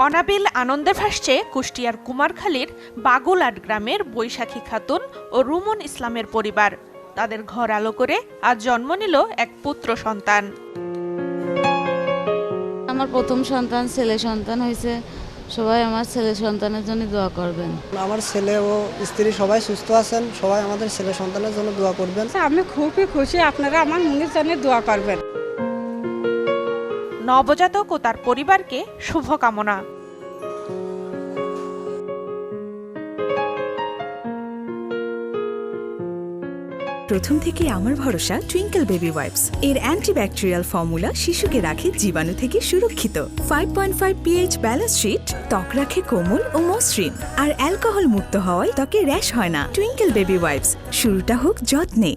অনাবিল আনন্দে ভাসছে কুষ্টিয়ার কুমারখালীর বাগুলাট গ্রামের বৈশাখী খাতুন ও রুমন ইসলামের পরিবার। তাদের ঘর আলো করে আজ জন্ম নিল এক পুত্র সন্তান। আমার প্রথম সন্তান ছেলে সন্তান হয়েছে। সবাই আমার ছেলে সন্তানের জন্য দোয়া করবেন। আমার ছেলে ও স্ত্রী সবাই সুস্থ আছেন, সবাই আমাদের ছেলে সন্তানের জন্য দোয়া করবেন। আমি খুবই খুশি, আপনারা আমার মুনির জন্য দোয়া করবেন। নবজাতক ও তার পরিবারকে শুভকামনা। প্রথম থেকে আমার ভরসা টুইঙ্কেল বেবি ওয়াইপস। এর অ্যান্টিব্যাকটেরিয়াল ফর্মুলা শিশুকে রাখে জীবাণু থেকে সুরক্ষিত। 5.5 pH ব্যালেন্স শিট ত্বক রাখে কোমল ও মসৃণ, আর অ্যালকোহল মুক্ত হওয়ায় ত্বকে র্যাশ হয় না। টুইঙ্কেল বেবি ওয়াইপস, শুরুটা হোক যত্নে।